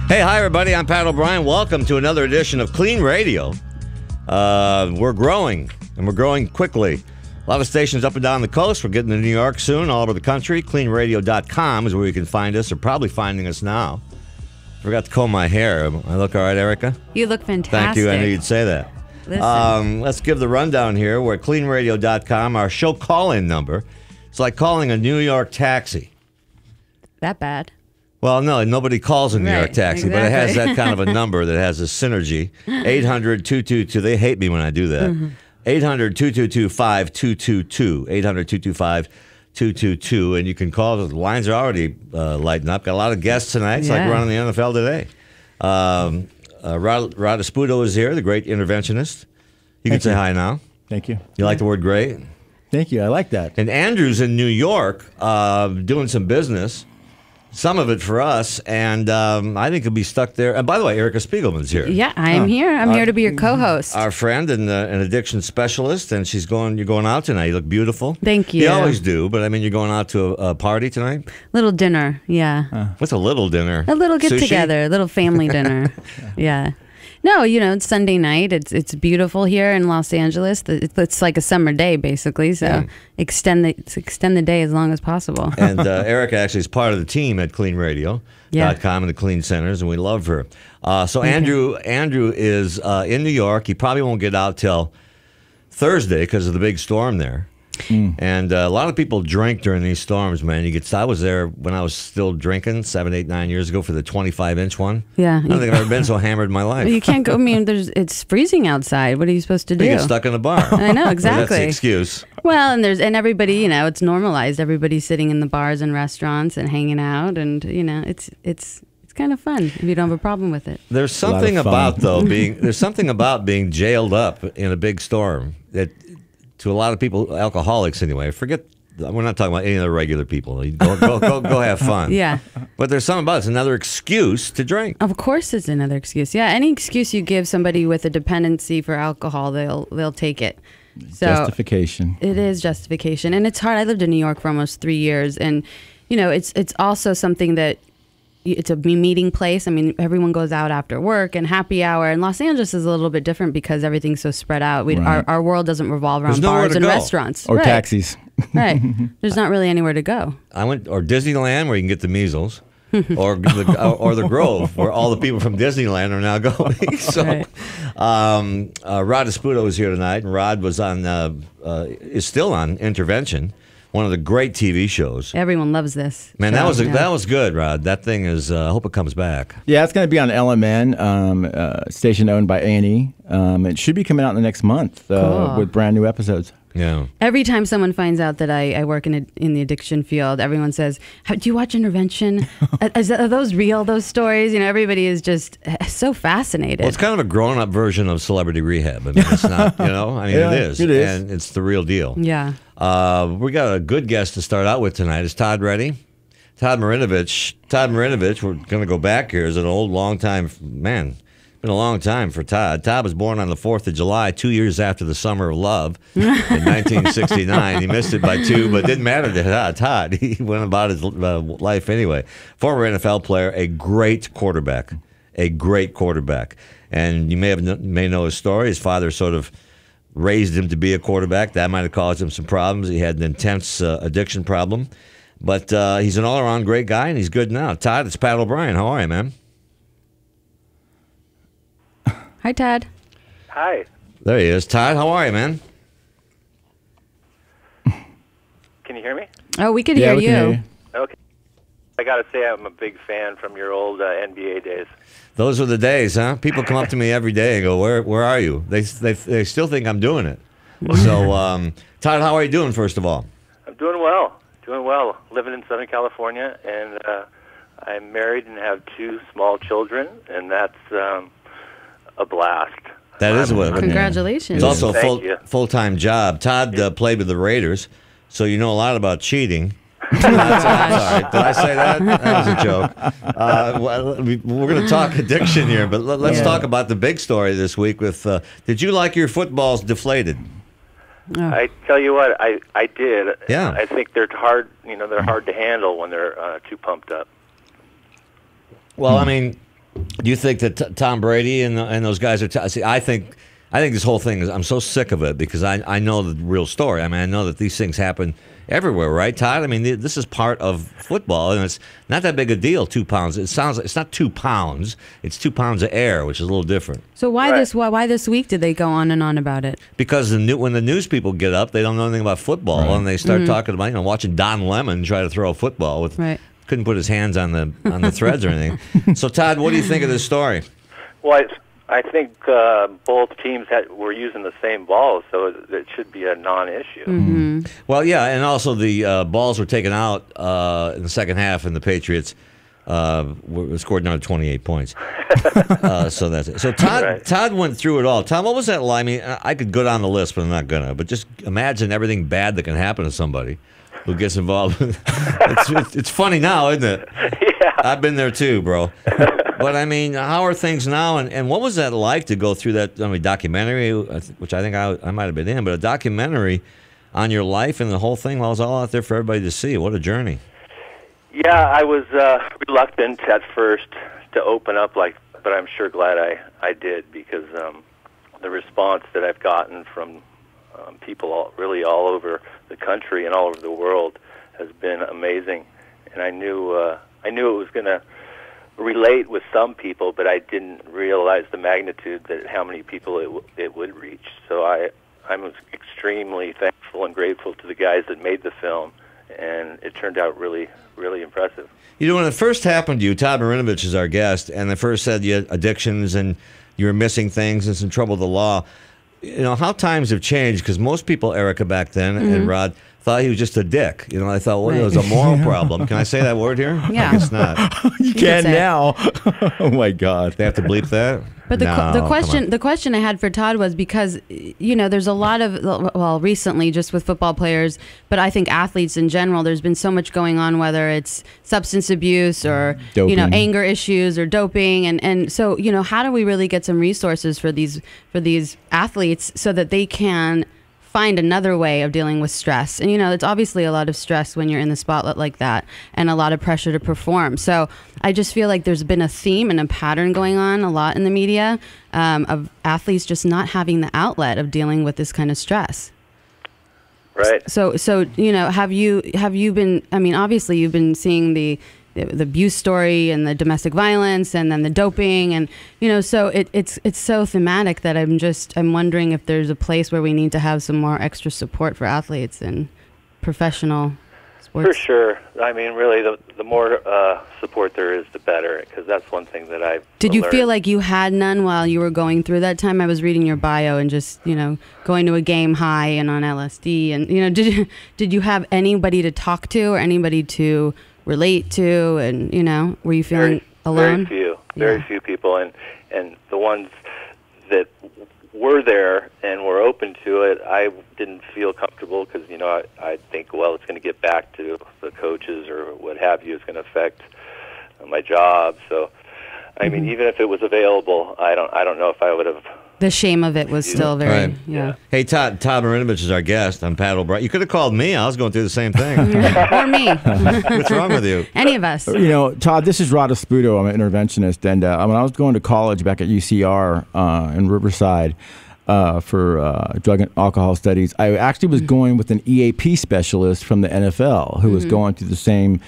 Hey, hi, everybody. I'm Pat O'Brien. Welcome to another edition of KLEAN Radio. We're growing, and we're growing quickly. A lot of stations up and down the coast. We're getting to New York soon, all over the country. KLEANradio.com is where you can find us, or probably finding us now. Forgot to comb my hair. I look all right, Erica? You look fantastic. Thank you. I knew you'd say that. Listen. Let's give the rundown here. We're at KLEANradio.com. Our show call-in number. It's like calling a New York taxi. That bad? Well, no, nobody calls a New York taxi, but it has that kind of a number that has a synergy. 800-222. They hate me when I do that. 800-222-5222. 800-225-222. And you can call. The lines are already lighting up. Got a lot of guests tonight. It's like we're on the NFL today. Rod Esputo is here, the great interventionist. You can say hi now. Thank you. You like the word great? Thank you. I like that. And Andrew's in New York doing some business. Some of it for us, and I think he'll be stuck there. And by the way, Erica Spiegelman's here. Yeah, I'm here. I'm here to be your co-host. Our friend and an addiction specialist, and you're going out tonight. You look beautiful. Thank you. You always do, but I mean, you're going out to a party tonight? Little dinner, yeah. What's a little dinner? A little get-together, a little family dinner. Yeah. No, it's Sunday night. It's beautiful here in Los Angeles. It's like a summer day, basically. So extend the day as long as possible. And Erica actually is part of the team at KLEANradio.com and the KLEAN Centers, and we love her. So Andrew is in New York. He probably won't get out till Thursday because of the big storm there. And a lot of people drink during these storms, man. I was there when I was still drinking 7, 8, 9 years ago for the 25-inch one. Yeah. I don't think I've ever been so hammered in my life. You can't go. I mean, it's freezing outside. What are you supposed to do? You get stuck in a bar. I know, exactly. That's the excuse. Well, and everybody, it's normalized. Everybody's sitting in the bars and restaurants and hanging out, and it's kind of fun if you don't have a problem with it. There's something about being jailed up in a big storm that, to a lot of people, alcoholics anyway. We're not talking about any of the regular people. Go have fun. Yeah. But there's something about it. It's another excuse to drink. Of course, it's another excuse. Yeah, any excuse you give somebody with a dependency for alcohol, they'll take it. So justification. It is justification, and it's hard. I lived in New York for almost 3 years, and it's also something that. It's a meeting place. I mean, everyone goes out after work and happy hour. And Los Angeles is a little bit different because everything's so spread out. Our world doesn't revolve around bars and restaurants. Or taxis. Right. There's not really anywhere to go. Or Disneyland, where you can get the measles. or the Grove, where all the people from Disneyland are now going. So, Rod Esputo is here tonight, and Rod was is still on Intervention, one of the great TV shows. Everyone loves this. Man, that was good, Rod. That thing is. I hope it comes back. Yeah, it's going to be on LMN, station owned by A&E. It should be coming out in the next month with brand new episodes. Yeah. Every time someone finds out that I work in the addiction field, everyone says, "Do you watch Intervention? Are those real? Those stories?" Everybody is just so fascinated. Well, it's kind of a grown-up version of Celebrity Rehab. I mean, it's not. It is. It is, and it's the real deal. Yeah. We got a good guest to start out with tonight. Is Todd ready? Todd Marinovich. Todd Marinovich. We're going to go back here. Is an old, long-time man. Been a long time for Todd. Todd was born on the 4th of July, 2 years after the Summer of Love in 1969. He missed it by 2, but it didn't matter to Todd. He went about his life anyway. Former NFL player, a great quarterback. And you may know his story. His father sort of raised him to be a quarterback. That might have caused him some problems. He had an intense addiction problem. But he's an all-around great guy, and he's good now. Todd, it's Pat O'Brien. How are you, man? Hi, Todd. Hi. There he is. Todd, how are you, man? Can you hear me? Oh, we could hear we you. can hear you. Okay. I got to say I'm a big fan from your old NBA days. Those were the days, huh? People come up to me every day and go, where are you? They still think I'm doing it. So, Todd, how are you doing, first of all? I'm doing well. Living in Southern California, and I'm married and have 2 small children, and that's a blast. That is what. Congratulations. It's also Thank a full-time job. Todd played with the Raiders, so you know a lot about cheating. I'm sorry. Did I say that? That was a joke. We're going to talk addiction here, but let's talk about the big story this week with, did you like your footballs deflated? Oh. I tell you what, I did. Yeah. I think they're hard. They're hard to handle when they're too pumped up. Well, I mean, Do you think that Tom Brady and those guys are? See, I think this whole thing is. I'm so sick of it because I know the real story. I mean, I know that these things happen everywhere, right, Todd? I mean, this is part of football, and it's not that big a deal. 2 pounds. It sounds like it's not 2 pounds. It's 2 pounds of air, which is a little different. So why this week did they go on and on about it? Because when the news people get up, they don't know anything about football, and they start talking about watching Don Lemon try to throw a football with. Right. Couldn't put his hands on the threads or anything. So, Todd, what do you think of this story? Well, I think both teams were using the same balls, so it should be a non-issue. Mm-hmm. Well, yeah, and also the balls were taken out in the second half, and the Patriots scored another 28 points. So that's it. So Todd went through it all. Tom, what was that like? I mean, I could go down the list, but I'm not gonna. But just imagine everything bad that can happen to somebody who gets involved. It's funny now, isn't it? Yeah. I've been there too, bro. But I mean, how are things now? And what was that like to go through that documentary, which I think I might have been in, but a documentary on your life and the whole thing? Well, it was all out there for everybody to see. What a journey. Yeah, I was reluctant at first to open up, but I'm sure glad I did because the response that I've gotten from people really all over the country and all over the world has been amazing. And I knew it was going to relate with some people, but I didn't realize the magnitude that how many people it would reach. So I'm extremely thankful and grateful to the guys that made the film, and it turned out really, really impressive. When it first happened to you, Todd Marinovich is our guest, and they first said you had addictions and you were missing things and some trouble with the law. How times have changed, because most people, Erica, back then, and Rod, thought he was just a dick. I thought, well, it was a moral problem. Can I say that word here? Yeah. I guess not. You can now. Oh, my God. They have to bleep that? But the question I had for Todd was because, there's a lot of, recently just with football players, but I think athletes in general, there's been so much going on, whether it's substance abuse or, doping. Anger issues or doping. And so, how do we really get some resources for these athletes so that they can find another way of dealing with stress? And it's obviously a lot of stress when you're in the spotlight like that, and a lot of pressure to perform. So I just feel like there's been a theme and a pattern going on a lot in the media of athletes just not having the outlet of dealing with this kind of stress. Right. So have you been? I mean, obviously you've been seeing the abuse story and the domestic violence and then the doping, and so it's so thematic that I'm wondering if there's a place where we need to have some more extra support for athletes and professional sports. For sure. I mean, really, the more support there is, the better, because that's one thing that I've Did you learned. feel like you had none while you were going through that time? I was reading your bio and just going to a game high and on LSD, and did you have anybody to talk to or anybody to relate to, and were you feeling alone? Very few people, and the ones that were there and were open to it, I didn't feel comfortable because I think, well, it's going to get back to the coaches or what have you. It's going to affect my job. So I mean, even if it was available, I don't know if I would have. The shame of it was still very, right. yeah. Hey, Todd Marinovich is our guest. I'm Pat O'Brien. You could have called me. I was going through the same thing. Or me. What's wrong with you? Any of us. Todd, this is Rod Esputo. I'm an interventionist. And when I was going to college back at UCR in Riverside for drug and alcohol studies, I actually was going with an EAP specialist from the NFL who was going through the same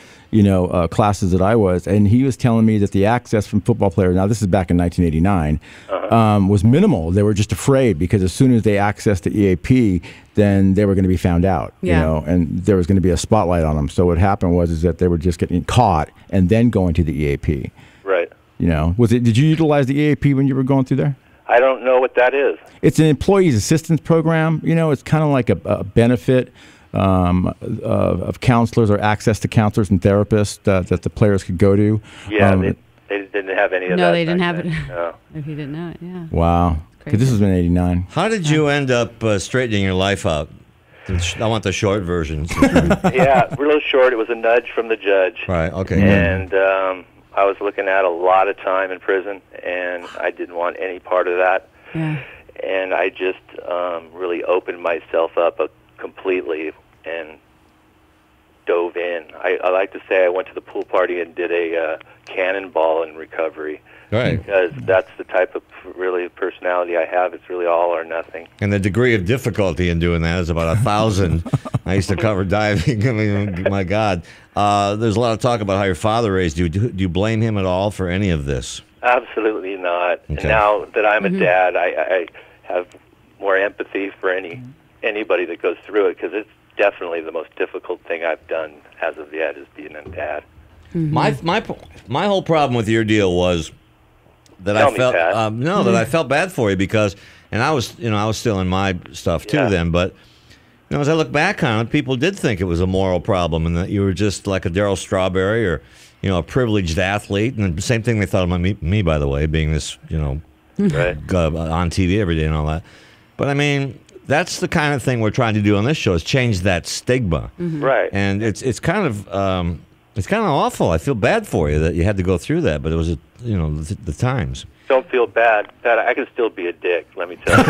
classes that I was, and he was telling me that the access from football players, now this is back in 1989, was minimal. They were just afraid because as soon as they accessed the EAP, then they were going to be found out, and there was going to be a spotlight on them. So what happened was that they were just getting caught and then going to the EAP. Right. Did you utilize the EAP when you were going through there? I don't know what that is. It's an employees assistance program. It's kind of like a benefit of counselors or access to counselors and therapists that the players could go to. Yeah, they didn't have any of that. No, they didn't have it. No. If you didn't know it, yeah. Wow. Because this was in '89. How did you end up straightening your life out? I want the short version. Yeah, real short. It was a nudge from the judge. Right, okay. And I was looking at a lot of time in prison, and I didn't want any part of that. Yeah. And I just really opened myself up completely and dove in. I like to say I went to the pool party and did a cannonball in recovery. Right. Because that's the type of really personality I have. It's really all or nothing. And the degree of difficulty in doing that is about 1,000. I used to cover diving. I mean, my God. There's a lot of talk about how your father raised you. Do you blame him at all for any of this? Absolutely not. Okay. And now that I'm a dad, I have more empathy for anybody that goes through it, because it's definitely the most difficult thing I've done as of yet is being a dad. My whole problem with your deal was that Tell I me, felt Pat. that I felt bad for you, because, and I was still in my stuff too then, but as I look back on it, people did think it was a moral problem and that you were just like a Darryl Strawberry or a privileged athlete, and the same thing they thought about me, by the way, being this Right. on TV every day and all that. But I mean, that's the kind of thing we're trying to do on this show, is change that stigma. Right. And it's kind of awful. I feel bad for you that you had to go through that, but it was the times. Don't feel bad. Pat, I can still be a dick, let me tell you.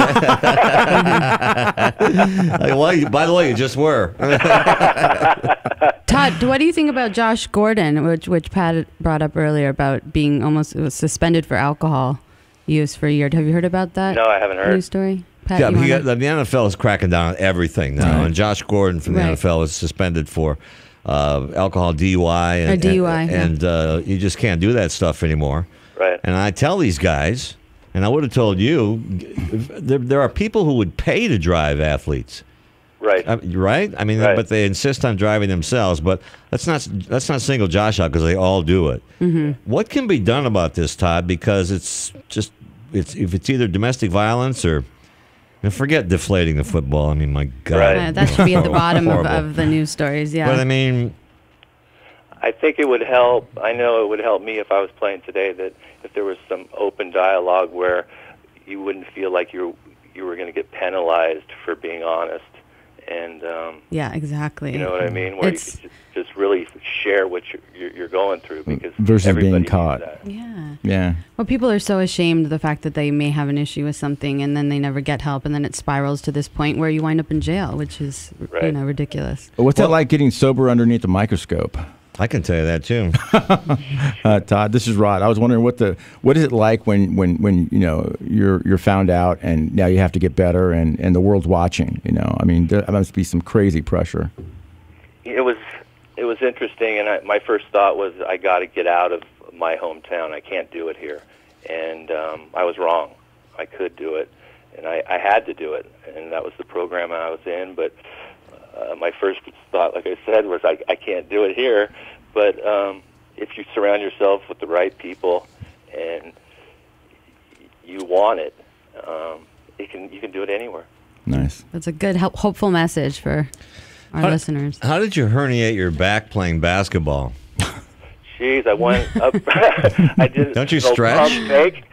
Well, by the way, you just were. Todd, what do you think about Josh Gordon, which Pat brought up earlier, about being almost suspended for alcohol use for a year? Have you heard about that? No, I haven't heard. News story? Pat, Yeah, the NFL is cracking down on everything now, and Josh Gordon from the NFL is suspended for alcohol, DUI, and you just can't do that stuff anymore. Right. And I tell these guys, and I would have told you, there are people who would pay to drive athletes. Right. Right? I mean, but they insist on driving themselves. But let's not single Josh out, because they all do it. What can be done about this, Todd? Because it's if either domestic violence or, forget deflating the football. I mean, my God. Right. That should be at the bottom of the news stories, yeah. But I mean, I think it would help. I know it would help me if I was playing today, that if there was some open dialogue where you wouldn't feel like you were going to get penalized for being honest. And yeah, exactly. You know what I mean? Where you could just really share what you're going through, because versus being caught. Yeah. Well, people are so ashamed of the fact that they may have an issue with something, and then they never get help, and then it spirals to this point where you wind up in jail, which is ridiculous. What's that like, getting sober underneath the microscope? I can tell you that too. Todd, this is Rod. I was wondering what is it like when you're found out and now you have to get better and the world's watching. I mean, there must be some crazy pressure. It was interesting, and my first thought was, I got to get out of my hometown. I can't do it here, and I was wrong. I could do it, and I had to do it, and that was the program I was in. But my first thought, like I said, was I can't do it here. But if you surround yourself with the right people and you want it, you can do it anywhere. Nice. That's a good, hopeful message for our listeners. How did you herniate your back playing basketball? Jeez, I went up. I did. Don't you stretch? Pump fake,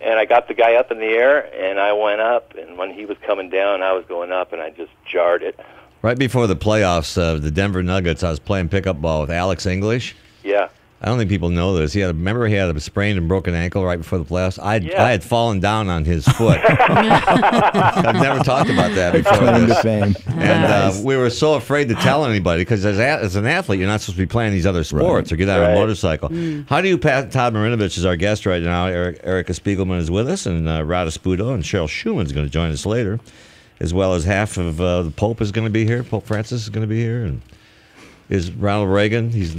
and I got the guy up in the air, and I went up. And when he was coming down, I was going up, and I just jarred it. Right before the playoffs, the Denver Nuggets, I was playing pickup ball with Alex English. Yeah. I don't think people know this. Remember he had a sprained and broken ankle right before the playoffs? I had fallen down on his foot. I've never talked about that before. Claim to fame. And we were so afraid to tell anybody, because as an athlete, you're not supposed to be playing these other sports or get out on a motorcycle. How do you, Todd Marinovich is our guest right now. Erica Spiegelman is with us, and Rada Spudo, and Cheryl Shuman is going to join us later, as well as half of the Pope is going to be here. Pope Francis is going to be here, and is Ronald Reagan. He's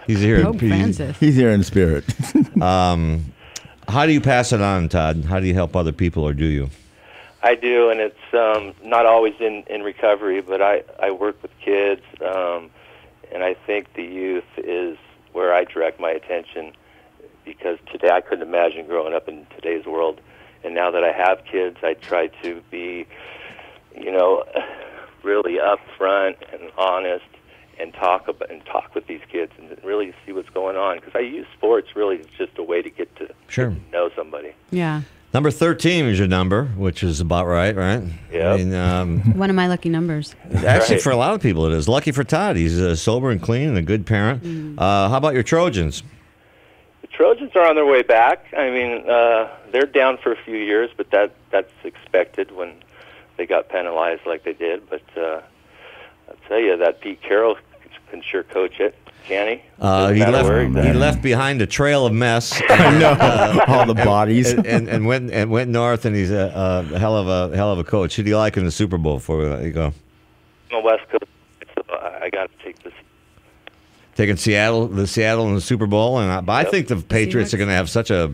here. Pope Francis. He's here in spirit. How do you pass it on, Todd? How do you help other people, or do you? I do, and it's not always in recovery, but I work with kids, and I think the youth is where I direct my attention, because today I couldn't imagine growing up in today's world. And now that I have kids, I try to be, really upfront and honest, and talk with these kids and really see what's going on. Because I use sports really as just a way to get to know somebody. Yeah. Number 13 is your number, which is about right? Yeah. I mean, one of my lucky numbers. Actually, for a lot of people, it is. Lucky for Todd. He's sober and clean and a good parent. How about your Trojans? The Trojans are on their way back. I mean, they're down for a few years, but that's expected when they got penalized like they did. But I'll tell you, that Pete Carroll can sure coach it, can he? He left behind a trail of mess. I know all the bodies, and went north, and he's a hell of a coach. Who do you like in the Super Bowl before you go? On the West Coast, so I got to take this. Taking Seattle in the Super Bowl, but I think the Patriots are going to have such a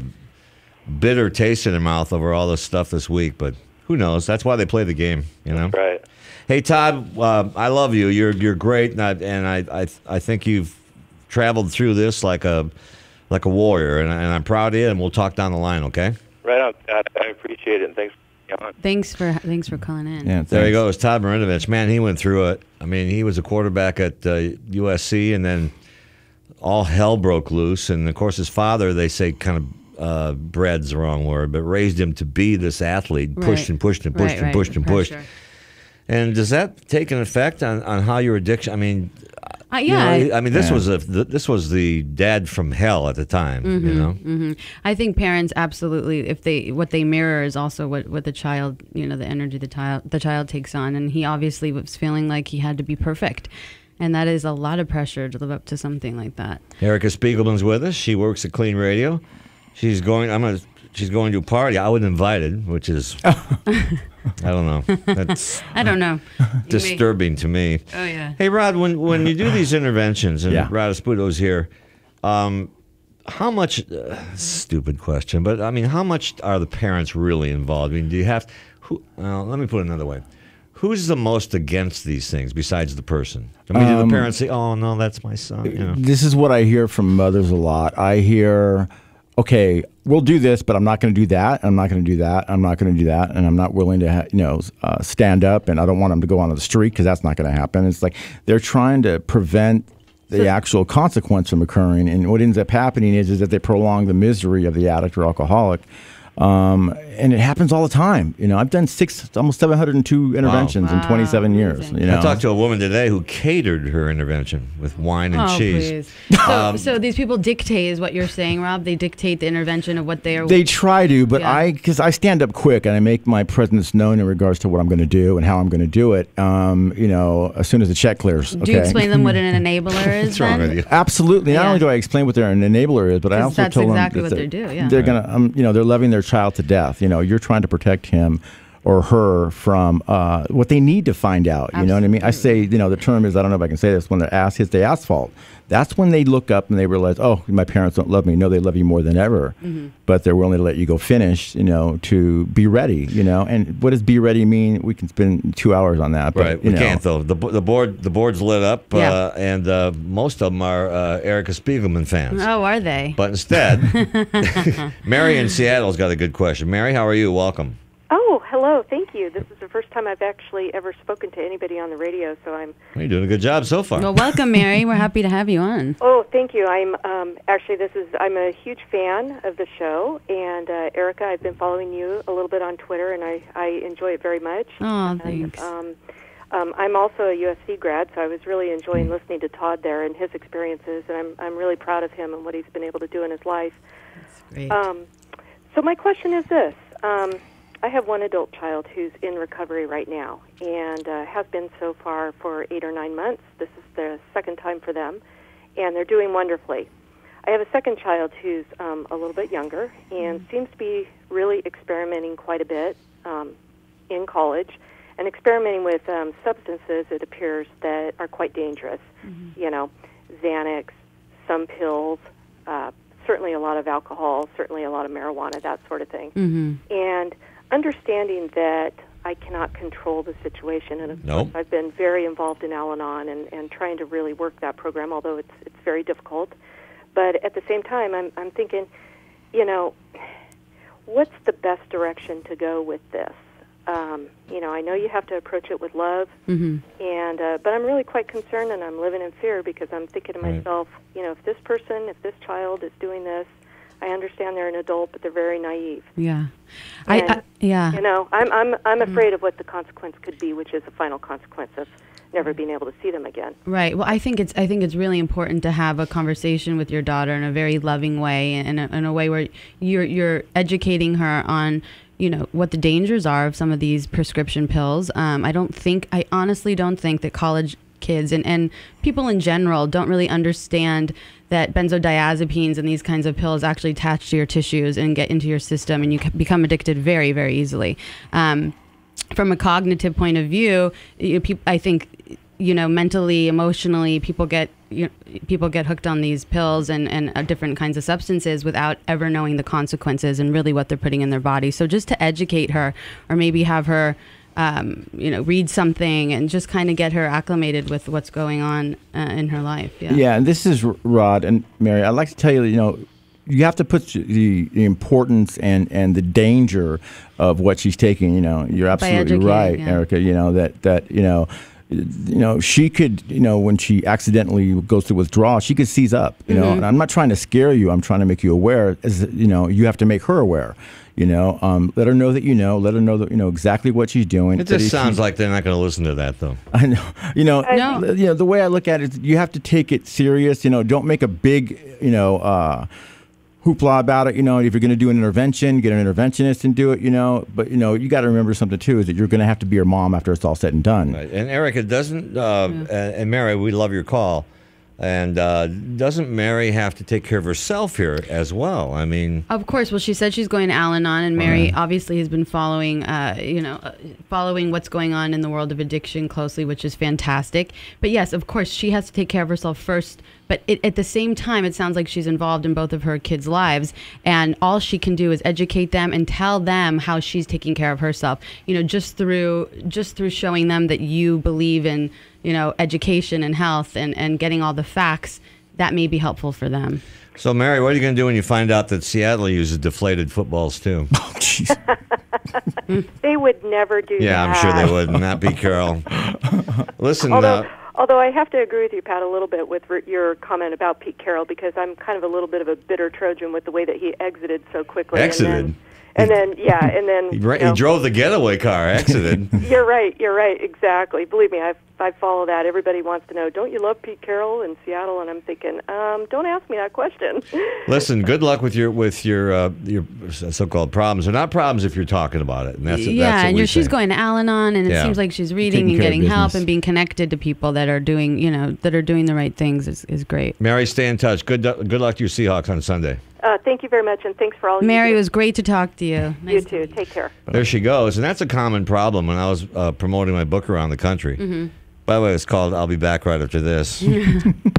bitter taste in their mouth over all this stuff this week. But who knows? That's why they play the game, you know. Right. Hey Todd, I love you. You're great, and I think you've traveled through this like a warrior, and I'm proud of you. And we'll talk down the line, okay? Right on. I appreciate it, and thanks for coming on. Thanks for calling in. Yeah, there you go. It's Todd Marinovich. Man, he went through it. I mean, he was a quarterback at USC, and then all hell broke loose. And of course, his father, they say, kind of bred's the wrong word, but raised him to be this athlete. Pushed and pushed and pushed and pushed and pushed. And does that take an effect on how your addiction? I mean, yeah. I mean, this was the dad from hell at the time. Mm-hmm, you know. Mm-hmm. I think parents absolutely, what they mirror is also what the child, the energy the child takes on, and he obviously was feeling like he had to be perfect, and that is a lot of pressure to live up to something like that. Erica Spiegelman's with us. She works at KLEAN Radio. She's going to a party. I was invited, which is, I don't know. That's I don't know. Disturbing to me. Oh yeah. Hey Rod, when you do these interventions, and Rod Esputo's here, how much? Stupid question, but I mean, how much are the parents really involved? I mean, do you have? Let me put it another way. Who's the most against these things besides the person? I mean, do the parents say, "Oh no, that's my son"? This is what I hear from mothers a lot. I hear, okay, we'll do this, but I'm not going to do that. I'm not going to do that. I'm not going to do that. And I'm not willing to, stand up. And I don't want them to go onto the street because that's not going to happen. It's like they're trying to prevent the actual consequence from occurring. And what ends up happening is that they prolong the misery of the addict or alcoholic. And it happens all the time. I've done almost 702 interventions in 27 years. I talked to a woman today who catered her intervention with wine and cheese. So these people dictate, is what you're saying, Rob? They dictate the intervention of what they're... They try to, but because I stand up quick and I make my presence known in regards to what I'm going to do and how I'm going to do it, as soon as the check clears. Do you explain them what an enabler is? What's wrong with you? Absolutely. Not only do I explain what an enabler is, but I also tell them... That's exactly what they do, yeah. They're going to, they're loving their child to death. You're trying to protect him or her from what they need to find out. You know what I mean? I say, the term is, I don't know if I can say this, when their ass hits the asphalt. That's when they look up and they realize, oh, my parents don't love me. No, they love you more than ever. Mm-hmm. But they're willing to let you go finish, to be ready, And what does be ready mean? We can spend 2 hours on that. But, right. We can't, though. The board's lit up, and most of them are Erica Spiegelman fans. Oh, are they? But instead, Mary in Seattle's got a good question. Mary, how are you? Welcome. Oh, hello. Thank you. This is the first time I've actually ever spoken to anybody on the radio, so I'm... Well, you're doing a good job so far. Well, welcome, Mary. We're happy to have you on. Oh, thank you. I'm I'm a huge fan of the show, and Erica, I've been following you a little bit on Twitter, and I enjoy it very much. Oh, thanks. I'm also a USC grad, so I was really enjoying listening to Todd there and his experiences, and I'm really proud of him and what he's been able to do in his life. That's great. So my question is this. I have one adult child who's in recovery right now and has been so far for 8 or 9 months. This is the second time for them, and they're doing wonderfully. I have a second child who's a little bit younger and seems to be really experimenting quite a bit in college and experimenting with substances, it appears, that are quite dangerous. Mm-hmm. Xanax, some pills, certainly a lot of alcohol, certainly a lot of marijuana, that sort of thing. Mm-hmm. And understanding that I cannot control the situation, and of course I've been very involved in Al-Anon and trying to really work that program, although it's very difficult. But at the same time, I'm thinking, what's the best direction to go with this? I know you have to approach it with love, mm-hmm. But I'm really quite concerned, and I'm living in fear because I'm thinking to myself, if this child is doing this, I understand they're an adult, but they're very naive. Yeah, I'm afraid of what the consequence could be, which is the final consequence of never being able to see them again. Right. Well, I think it's really important to have a conversation with your daughter in a very loving way, and in a way where you're educating her on what the dangers are of some of these prescription pills. I honestly don't think that college kids and people in general don't really understand that benzodiazepines and these kinds of pills actually attach to your tissues and get into your system, and you become addicted very, very easily. From a cognitive point of view, I think, mentally, emotionally, people get hooked on these pills and different kinds of substances without ever knowing the consequences and really what they're putting in their body. So just to educate her, or maybe have her read something and just kind of get her acclimated with what's going on in her life. Yeah, and this is Rod and Mary. I'd like to tell you, you have to put the importance and the danger of what she's taking. You're absolutely right, Erica. She could, when she accidentally goes through withdrawal, she could seize up. And I'm not trying to scare you. I'm trying to make you aware. You have to make her aware. Let her know that let her know that exactly what she's doing. It just sounds like they're not going to listen to that, though. I know. The way I look at it is you have to take it serious. Don't make a big, hoopla about it. If you're going to do an intervention, get an interventionist and do it. But you got to remember something too, is that you're going to have to be her mom after it's all said and done. Right. And Erica doesn't, and Mary, we love your call. And doesn't Mary have to take care of herself here as well? I mean, of course. Well, she said she's going to Al-Anon, and Mary obviously has been following, following what's going on in the world of addiction closely, which is fantastic. But yes, of course, she has to take care of herself first. But at the same time, it sounds like she's involved in both of her kids' lives, and all she can do is educate them and tell them how she's taking care of herself. Just through showing them that you believe in, education and health and getting all the facts, that may be helpful for them. So, Mary, what are you going to do when you find out that Seattle uses deflated footballs too? Oh, jeez. They would never do that. Yeah, I'm sure they would. Not Pete Carroll. Listen. Although I have to agree with you, Pat, a little bit with your comment about Pete Carroll, because I'm kind of a little bit of a bitter Trojan with the way that he exited so quickly. Exited? And then he drove the getaway car, exited. You're right, exactly. Believe me, I follow that. Everybody wants to know, don't you love Pete Carroll in Seattle? And I'm thinking, don't ask me that question. Listen, good luck with your so-called problems. They're not problems if you're talking about it. And that's what she's going to Al-Anon, and it seems like she's reading and getting help and being connected to people that are doing, the right things is great. Mary, stay in touch. Good luck to your Seahawks on Sunday. Thank you very much, and thanks for all you do. Mary, it was great to talk to you. You too. Take care. There she goes. And that's a common problem when I was promoting my book around the country. Mm-hmm. By the way, it's called I'll Be Back Right After This.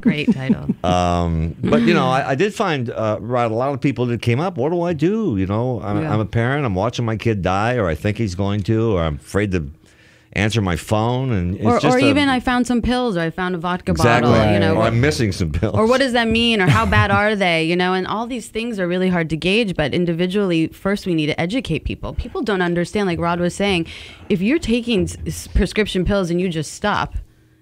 Great title. But, I did find, Rod, a lot of people that came up, what do I do? I'm a parent. I'm watching my kid die, or I think he's going to, or I'm afraid to answer my phone, and it's I found some pills, or I found a vodka bottle, or I'm missing some pills, or what does that mean, or how bad are they, and all these things are really hard to gauge. But individually, first we need to educate people. People don't understand, like Rod was saying, if you're taking prescription pills and you just stop,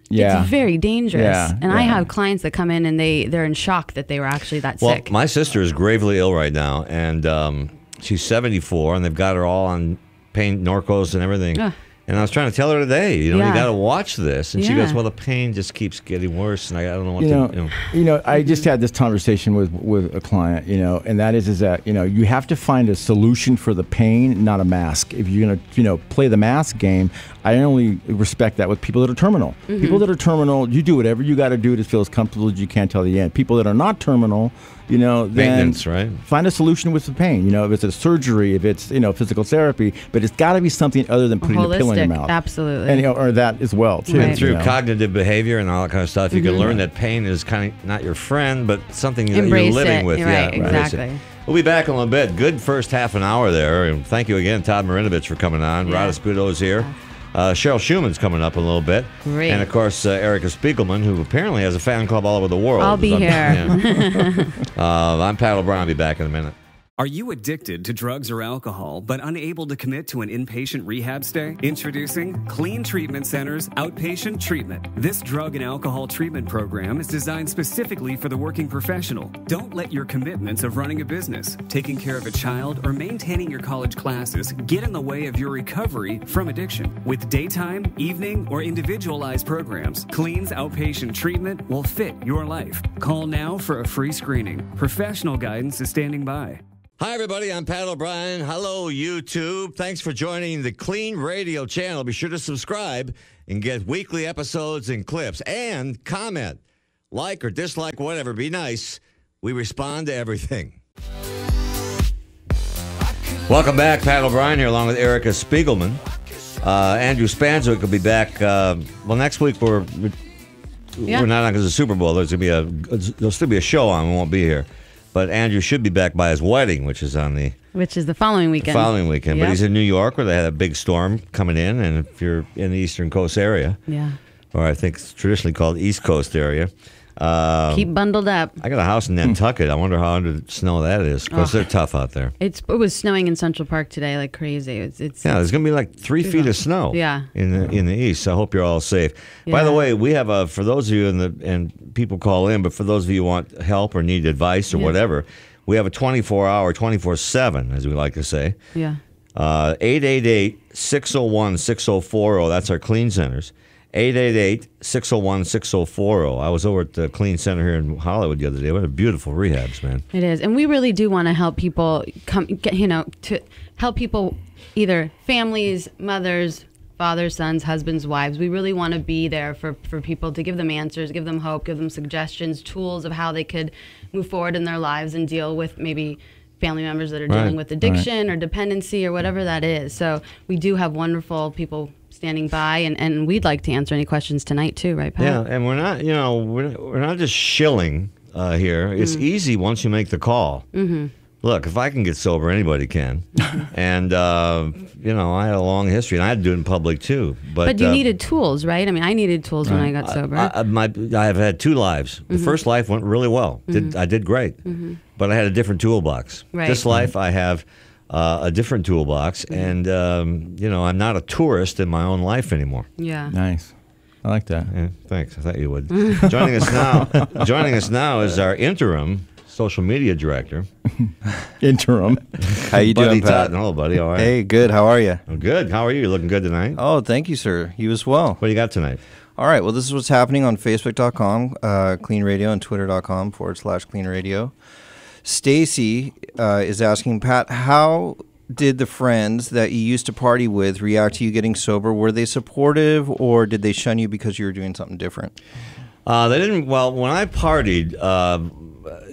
it's very dangerous. I have clients that come in and they're in shock that they were actually that sick. Well, my sister is gravely ill right now, and she's 74, and they've got her all on pain, Norcos and everything. And I was trying to tell her today, you got to watch this. And she goes, well, the pain just keeps getting worse, and I don't know what to do. I just had this conversation with a client, and that is that, you have to find a solution for the pain, not a mask. If you're going to, play the mask game, I only respect that with people that are terminal. Mm-hmm. People that are terminal, you do whatever you got to do to feel as comfortable as you can till the end. People that are not terminal, then find a solution with the pain. If it's a surgery, if it's physical therapy, but it's got to be something other than putting a pill in your mouth. Absolutely, and or that as well too. And through cognitive behavior and all that kind of stuff, you can learn that pain is kind of not your friend, but something that you're living with. Right, exactly. We'll be back in a little bit. Good first half an hour there, and thank you again, Todd Marinovich, for coming on. Rod Espudo's here. Cheryl Shuman's coming up in a little bit. Great. And, of course, Erica Spiegelman, who apparently has a fan club all over the world. I'll be here. I'm Pat O'Brien. I'll be back in a minute. Are you addicted to drugs or alcohol, but unable to commit to an inpatient rehab stay? Introducing KLEAN Treatment Center's Outpatient Treatment. This drug and alcohol treatment program is designed specifically for the working professional. Don't let your commitments of running a business, taking care of a child, or maintaining your college classes get in the way of your recovery from addiction. With daytime, evening, or individualized programs, KLEAN's Outpatient Treatment will fit your life. Call now for a free screening. Professional guidance is standing by. Hi, everybody. I'm Pat O'Brien. Hello, YouTube. Thanks for joining the KLEAN Radio channel. Be sure to subscribe and get weekly episodes and clips. And comment, like or dislike, whatever. Be nice. We respond to everything. Welcome back. Pat O'Brien here along with Erica Spiegelman. Andrew Spanzik will be back. Next week we're not on because of the Super Bowl. There'll still be a show on. We won't be here. But Andrew should be back by his wedding, which is the following weekend. But he's in New York where they had a big storm coming in, and if you're in the Eastern Coast area, or I think it's traditionally called East Coast area, keep bundled up. I got a house in Nantucket. I wonder how under the snow that is, because they're tough out there. It was snowing in Central Park today like crazy. There's going to be like 3 feet of snow. In the east. So I hope you're all safe. Yeah. By the way, we have for those of you and people call in, but for those of you who want help or need advice or whatever, we have a 24-hour, 24/7, as we like to say. Yeah. 888-601-6040. That's our KLEAN centers. 888-601-6040. I was over at the KLEAN Center here in Hollywood the other day. What a beautiful rehabs, man. It is. And we really do want to help people to help people, either families, mothers, fathers, sons, husbands, wives. We really want to be there for people to give them answers, give them hope, give them suggestions, tools of how they could move forward in their lives and deal with maybe family members that are dealing with addiction or dependency or whatever that is. So we do have wonderful people standing by, and we'd like to answer any questions tonight too, right, Pat? Yeah, and we're not just shilling here. It's easy once you make the call. Mm-hmm. Look, if I can get sober, anybody can. And I had a long history, and I had to do it in public too. But you needed tools, right? I mean, I needed tools when I got sober. I have had 2 lives. The first life went really well. I did great, but I had a different toolbox. Right. This life, I have a different toolbox, and I'm not a tourist in my own life anymore. Yeah. Nice. I like that. Yeah, thanks. I thought you would. Joining us now is our interim social media director. Interim. How you doing, Pat? Hello, buddy. All right. Hey, good. How are you? I'm good. How are you? You looking good tonight? Oh, thank you, sir. You as well. What do you got tonight? All right. Well, this is what's happening on Facebook.com, KLEAN Radio, and Twitter.com/KLEAN Radio. Stacy is asking, Pat, how did the friends that you used to party with react to you getting sober? Were they supportive, or did they shun you because you were doing something different? They didn't. Well, when I partied,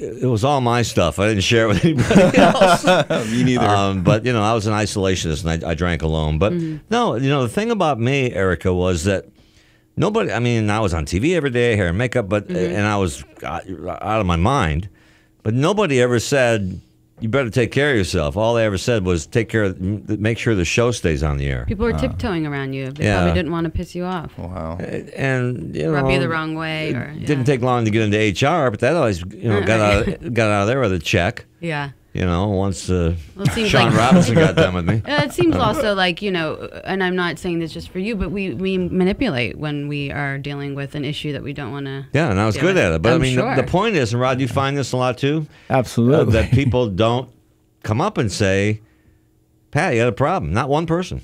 it was all my stuff. I didn't share it with anybody else. Me neither. But I was an isolationist, and I drank alone. But no, the thing about me, Erica, was that nobody. I mean, I was on TV every day, hair and makeup, and I was out of my mind. But nobody ever said, you better take care of yourself. All they ever said was make sure the show stays on the air. People were tiptoeing around you. They probably didn't want to piss you off. Wow. And rub you the wrong way. It didn't take long to get into HR, but that always got out of there with a check. Yeah. Once Sean Robinson got done with me. It seems also like, and I'm not saying this just for you, but we manipulate when we are dealing with an issue that we don't want to. Yeah, and I was good at it. But I'm I mean, sure. the point is, and Rod, you find this a lot too? Absolutely. That people don't come up and say, Pat, you had a problem. Not one person.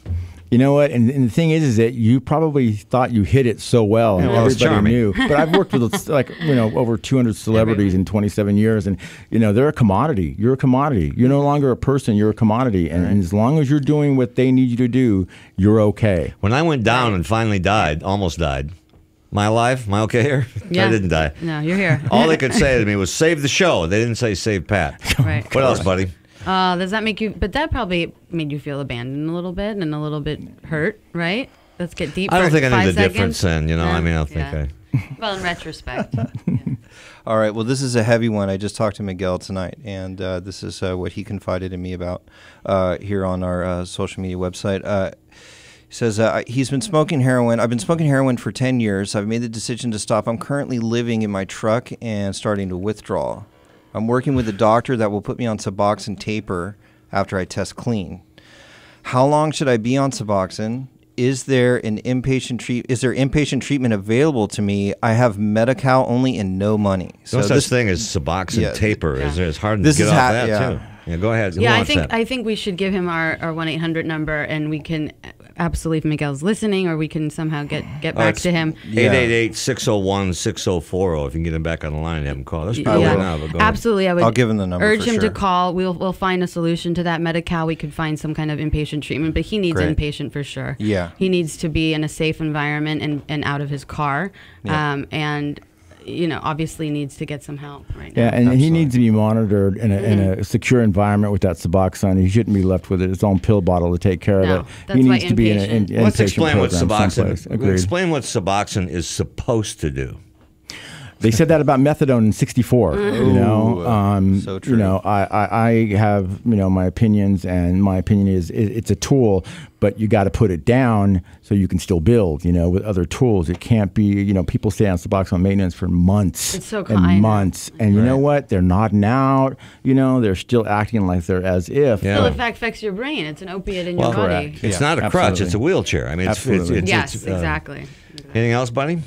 You know what? And the thing is that you probably thought you hit it so well, and everybody knew. But I've worked with over 200 celebrities in 27 years, and they're a commodity. You're a commodity. You're no longer a person. You're a commodity, and as long as you're doing what they need you to do, you're okay. When I went down and finally died, almost died. Am I alive? Am I okay here? Yeah. I didn't die. No, you're here. All they could say to me was, save the show. They didn't say save Pat. Right. What else, buddy? Does that make you? But that probably made you feel abandoned a little bit and a little bit hurt, right? Let's get deep. I don't think I knew the 5 seconds. difference then. I mean, I don't think I. Well, in retrospect. All right. Well, this is a heavy one. I just talked to Miguel tonight, and this is what he confided in me about here on our social media website. He says he's been smoking heroin. I've been smoking heroin for 10 years. I've made the decision to stop. I'm currently living in my truck and starting to withdraw. I'm working with a doctor that will put me on Suboxone taper after I test clean. How long should I be on Suboxone? Is there inpatient treatment available to me? I have Medi-Cal only and no money. So no such thing as Suboxone taper. Yeah. It's hard to get off that too. Yeah, go ahead. Yeah, I think we should give him our 1-800 number, and we can absolutely if Miguel's listening, or we can somehow get back to him. 888-601-6040. If you can get him back on the line and have him call. That's probably right now. But go Absolutely. I would I'll give him the number. urge for him sure. to call. We'll find a solution to that. Medi-Cal, we could find some kind of inpatient treatment, but he needs Great. inpatient for sure. Yeah. He needs to be in a safe environment and out of his car. Yeah. And obviously needs to get some help right now. Yeah, and he needs to be monitored in a secure environment with that Suboxone. He shouldn't be left with his own pill bottle to take care of it. That's He why needs to be in an inpatient. Let's inpatient explain what program someplace. Suboxone. Agreed. Explain what Suboxone is supposed to do. They said that about methadone in '64. So true. I have my opinions, and my opinion is it's a tool, but you got to put it down so you can still build. With other tools, it can't be. People stay on Suboxone maintenance for months It's so and kind. months, and you know what? They're nodding out. They're still acting like they're as if. Yeah. Still affects your brain. It's an opiate in your body. correct. It's Yeah, not a crutch. absolutely. It's a wheelchair. I mean, Absolutely. Yes, exactly. Anything else, buddy?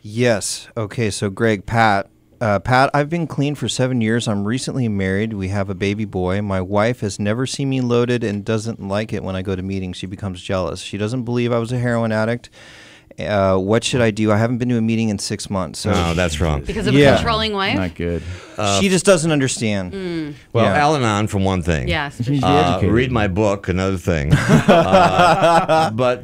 Yes. Okay. So, Greg, Pat, I've been clean for 7 years. I'm recently married. We have a baby boy. My wife has never seen me loaded and doesn't like it when I go to meetings. She becomes jealous. She doesn't believe I was a heroin addict. What should I do? I haven't been to a meeting in 6 months. So No, that's wrong. Because of a controlling wife? Not good. she just doesn't understand. Well, Yeah. Al-Anon, for one thing. Yes. for She's sure. educated. Read my book, another thing. But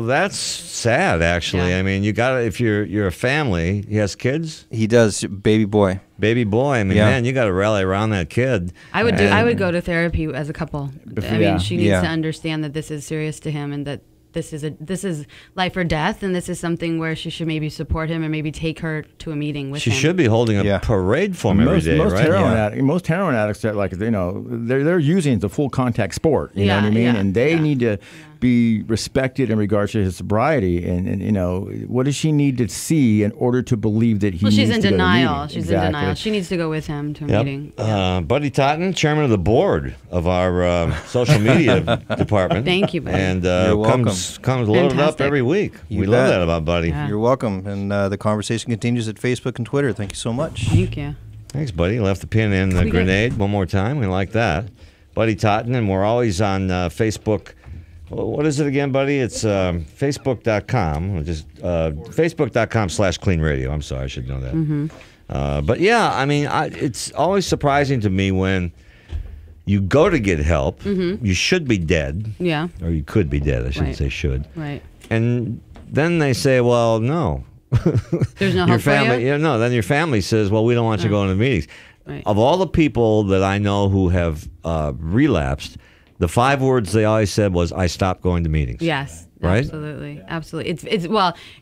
that's sad. Actually, Yeah. I mean, you got to if you're a family. He has kids, He does, baby boy. baby boy. I mean, Yeah. man, you got to rally around that kid. I would And- I would go to therapy as a couple. I mean, Yeah. she needs Yeah. to understand that this is serious to him, and that this is life or death, and this is something where she should maybe support him, and maybe take her to a meeting with She him. should be holding a Yeah. parade for him every day, right? Most heroin addicts are like they're using it as a full contact sport. You know what I Yeah, mean? yeah, And they yeah. need to be respected in regards to his sobriety. And what does she need to see in order to believe that he? Well, she's needs in to go to denial. meetings? She's Exactly. in denial. She needs to go with him to a Yep. meeting. Buddy Totten, chairman of the board of our social media department. Thank you, buddy. And You're welcome. comes loaded up Fantastic. every week. You We love bet. that about Buddy. Yeah. You're welcome. And the conversation continues at Facebook and Twitter. Thank you so much. Thank you. Thanks, Buddy. Left the pin in the We did. grenade one more time. We like that. Buddy Totten, and we're always on Facebook. What is it again, Buddy? It's Facebook.com. Just Facebook.com/Clean Radio. I'm sorry, I should know that. But yeah, I mean, it's always surprising to me when you go to get help. You should be dead, Yeah. or you could be dead. I shouldn't Right. say should. Right. And then they say, well, no. There's no Your help family, for you. yeah, no. Then your family says, well, we don't want you going to meetings. Right. Of all the people that I know who have relapsed, the 5 words they always said was, I stopped going to meetings. Yes. Right? Absolutely. Absolutely.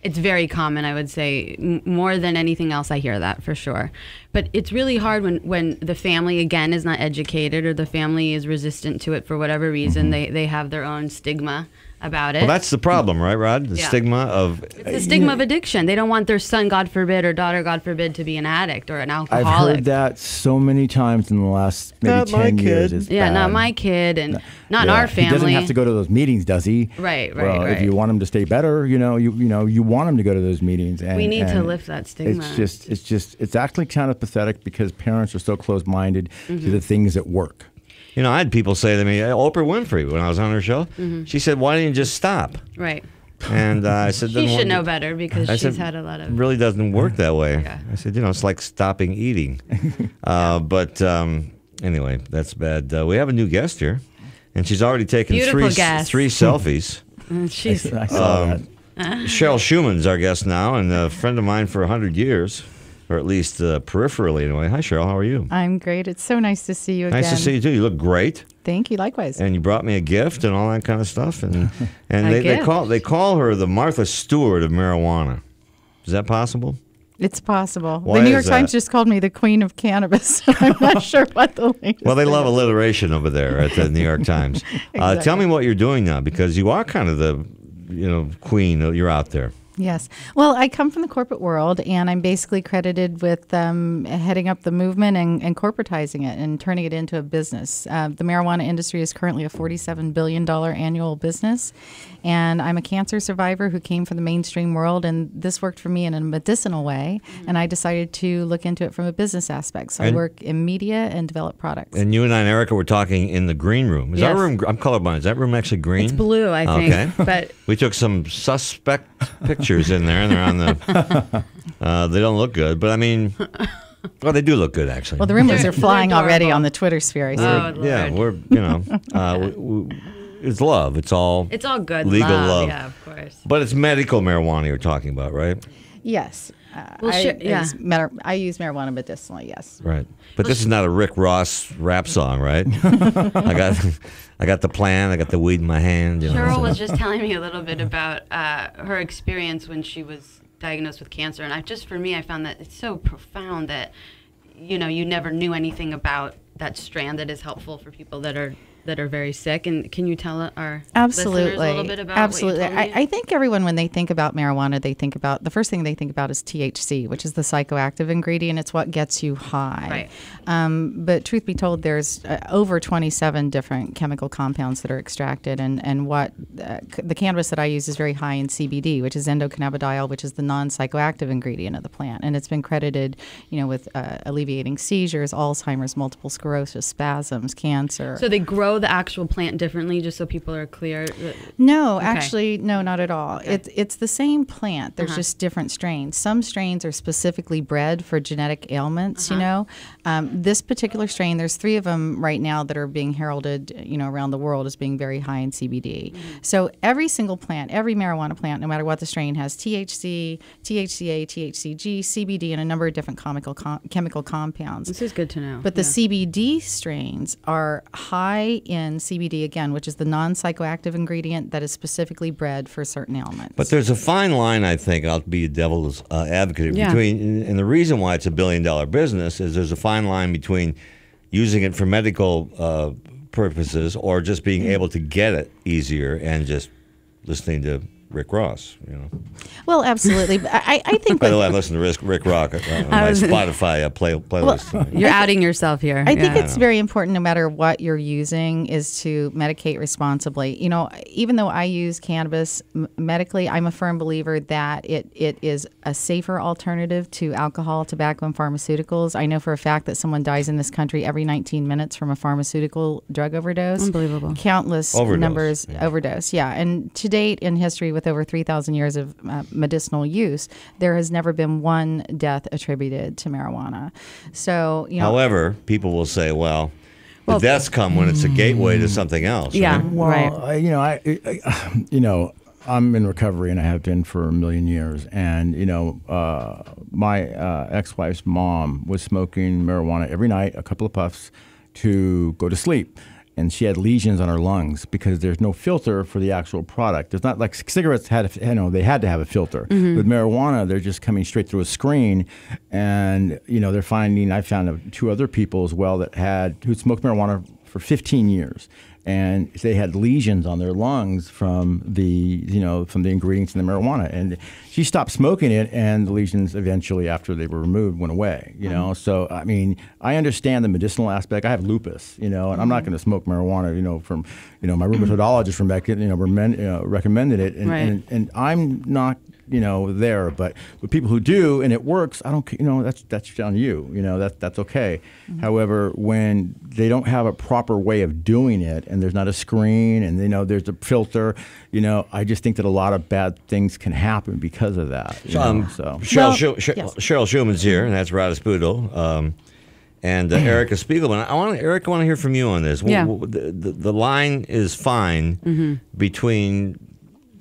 It's very common, I would say. More than anything else, I hear that for sure. But it's really hard when the family, again, is not educated, or the family is resistant to it for whatever reason. They have their own stigma about it. Well, that's the problem, right, Rod? The Yeah. stigma of... It's the stigma of addiction. They don't want their son, God forbid, or daughter, God forbid, to be an addict or an I've alcoholic. heard that so many times in the last maybe Not my 10 years. kid. It's Yeah, not bad. my kid, and not Yeah, our family. He doesn't have to go to those meetings, does he? Right, Well, right. if you want him to stay better, you want him to go to those meetings. And We need to and lift that stigma. It's actually kind of pathetic because parents are so closed-minded to the things that work. You know, I had people say to me, Oprah Winfrey, when I was on her show, she said, why didn't you just stop? Right. And I said, She "Then should what- know better because I she's said, had a lot It of. really doesn't work that way. Yeah. I said, it's like stopping eating. But anyway, that's bad. We have a new guest here, and she's already taken Beautiful guest. three selfies. She's I saw that. Cheryl Shuman's our guest now, and a friend of mine for 100 years, or at least peripherally anyway. Hi, Cheryl. How are you? I'm great. It's so nice to see you again. Nice to see you, too. You look great. Thank you. Likewise. And you brought me a gift and all that kind of stuff. And A they gift? call her the Martha Stewart of marijuana. Is that possible? It's possible. Why the New is York Times that? just called me the queen of cannabis. I'm not sure what the latest Well, they thing love is. alliteration over there at the New York Times. Tell me what you're doing now, because you are kind of the, queen. You're out there. Yes. Well, I come from the corporate world, and I'm basically credited with heading up the movement and corporatizing it and turning it into a business. The marijuana industry is currently a $47 billion annual business, and I'm a cancer survivor who came from the mainstream world, and this worked for me in a medicinal way, and I decided to look into it from a business aspect. So I work in media and develop products. And you and I and Erica were talking in the green room. Is that room? I'm colorblind. Is that room actually green? It's blue, I think. Okay. But we took some suspect pictures in there, and they're on the. They don't look good, but I mean, well, they do look good actually. Well, the rumors are flying already on the Twitter sphere. Yeah, we're it's love. It's all good. Legal love. Yeah, of course. But it's medical marijuana you're talking about, right? Yes. Well, I use marijuana medicinally, yes. Right. But this is not a Rick Ross rap song, right? I got the plan. I got the weed in my hand. You know, Cheryl was just telling me a little bit about her experience when she was diagnosed with cancer, and I found that it's so profound that you never knew anything about that strand that is helpful for people that are very sick. And can you tell our listeners a little bit about what you told me? I think everyone, when they think about marijuana, the first thing they think about is THC, which is the psychoactive ingredient. It's what gets you high. Right. But truth be told, there's over 27 different chemical compounds that are extracted, and what the cannabis that I use is very high in CBD, which is endocannabidiol, which is the non-psychoactive ingredient of the plant, and it's been credited, with alleviating seizures, Alzheimer's, multiple sclerosis, spasms, cancer. So they grow the actual plant differently, just so people are clear? No, Okay. actually, no, not at all. Okay. It's the same plant. There's just different strains. Some strains are specifically bred for genetic ailments, This particular strain, there's 3 of them right now that are being heralded, around the world as being very high in CBD. So every single plant, every marijuana plant, no matter what the strain, has THC, THCA, THCG, CBD, and a number of different chemical compounds. This is good to know. But the CBD strains are high in CBD, again, which is the non-psychoactive ingredient that is specifically bred for certain ailments. But there's a fine line, I think, I'll be a devil's advocate, between, and the reason why it's a billion-dollar business is there's a fine line between using it for medical purposes or just being able to get it easier and just listening to Rick Ross, Well, absolutely. But I think. By the way, I listen to Rick Rock on my Spotify playlist. Well, you're outing yourself here. I think it's very important, no matter what you're using, is to medicate responsibly. Even though I use cannabis medically, I'm a firm believer that it is a safer alternative to alcohol, tobacco, and pharmaceuticals. I know for a fact that someone dies in this country every 19 minutes from a pharmaceutical drug overdose. Unbelievable. Countless numbers overdose. Yeah, and to date in history, with over 3,000 years of medicinal use, there has never been one death attributed to marijuana. So, However, people will say, well, the deaths come when it's a gateway to something else. Yeah, right? Well, I'm in recovery, and I have been for a million years. And my ex-wife's mom was smoking marijuana every night, a couple of puffs, to go to sleep. And she had lesions on her lungs because there's no filter for the actual product. There's not like cigarettes they had to have a filter. With marijuana, they're just coming straight through a screen, and they're finding. I found 2 other people as well who smoked marijuana for 15 years, and they had lesions on their lungs from the ingredients in the marijuana. And she stopped smoking it, and the lesions eventually, after they were removed, went away. So I mean, I understand the medicinal aspect. I have lupus, and I'm not going to smoke marijuana. From my rheumatoologist recommended it, and I'm not. There, but with people who do and it works, I don't. That's on you. That's okay. However, when they don't have a proper way of doing it, and there's not a screen, and there's a filter, I just think that a lot of bad things can happen because of that. Cheryl Shuman's here, and that's Rada Spudo. And Erica Spiegelman. Erica, I want to hear from you on this. Yeah. The line is fine between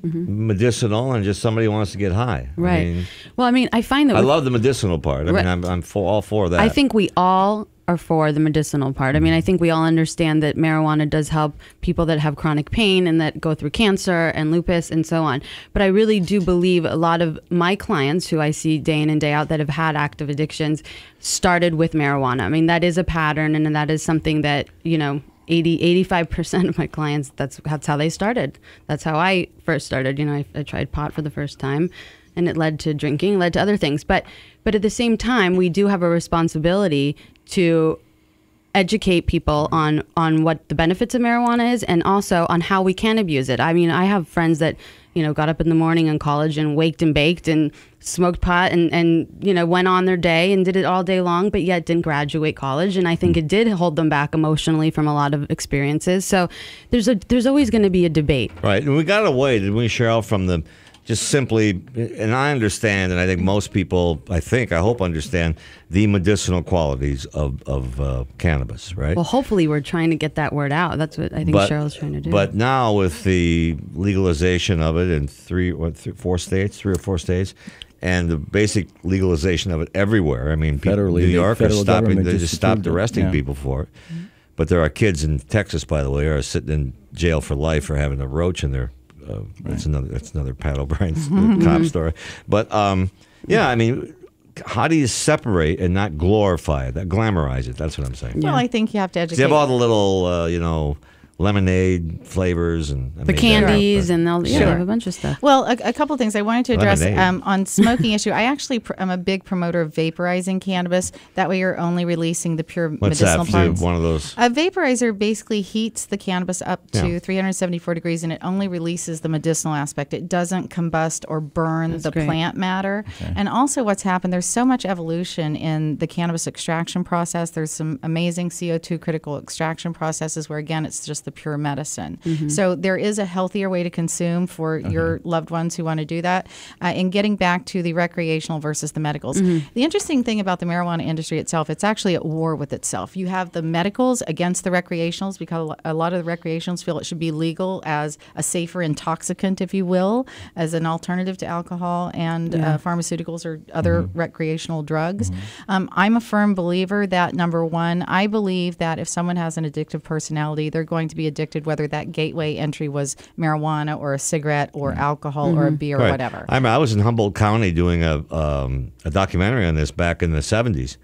medicinal and just somebody who wants to get high. Right. I find that I love the medicinal part. I mean, I'm all for that. I think we all are for the medicinal part. I think we all understand that marijuana does help people that have chronic pain and that go through cancer and lupus and so on. But I really do believe a lot of my clients who I see day in and day out that have had active addictions started with marijuana. That is a pattern, and that is something that, 85% of my clients, that's how they started. That's how I first started. I tried pot for the first time, and it led to drinking, led to other things. But at the same time, we do have a responsibility to educate people on what the benefits of marijuana is, and also on how we can abuse it. I mean, I have friends that, got up in the morning in college and waked and baked and smoked pot and went on their day and did it all day long, but yet didn't graduate college. And I think it did hold them back emotionally from a lot of experiences. So there's always going to be a debate. Right. And we got away, didn't we, Cheryl, from the just simply, and I understand, and I think most people, I hope understand the medicinal qualities of cannabis, right? Well, hopefully we're trying to get that word out. That's what I think Cheryl's trying to do. But now with the legalization of it in 3 or 4 states, and the basic legalization of it everywhere. I mean, Federally, New York are stopping, they just stopped approved it. arresting people for it. Mm-hmm. But there are kids in Texas, by the way, who are sitting in jail for life for having a roach in their that's another Pat O'Brien's cop story. But I mean, how do you separate and not glorify it, glamorize it? That's what I'm saying. Well, I think you have to educate. You have all the little, lemonade flavors and the candies, and they have a bunch of stuff. Well, a couple of things I wanted to address on smoking issue. I actually am a big promoter of vaporizing cannabis. That way, you're only releasing the pure medicinal parts. One of those. A vaporizer basically heats the cannabis up to 374 degrees, and it only releases the medicinal aspect. It doesn't combust or burn the plant matter. Okay. And also, what's happened? There's so much evolution in the cannabis extraction process. There's some amazing CO2 critical extraction processes where, again, it's just the pure medicine. Mm-hmm. So there is a healthier way to consume for your loved ones who want to do that. And getting back to the recreational versus the medicals. Mm-hmm. The interesting thing about the marijuana industry itself, it's actually at war with itself. You have the medicals against the recreationals because a lot of the recreationals feel it should be legal as a safer intoxicant, if you will, as an alternative to alcohol and pharmaceuticals or other recreational drugs. Mm-hmm. I'm a firm believer that, number one, I believe that if someone has an addictive personality, they're going to be addicted, whether that gateway entry was marijuana or a cigarette or alcohol or a beer or whatever. I was in Humboldt County doing a documentary on this back in the 70s.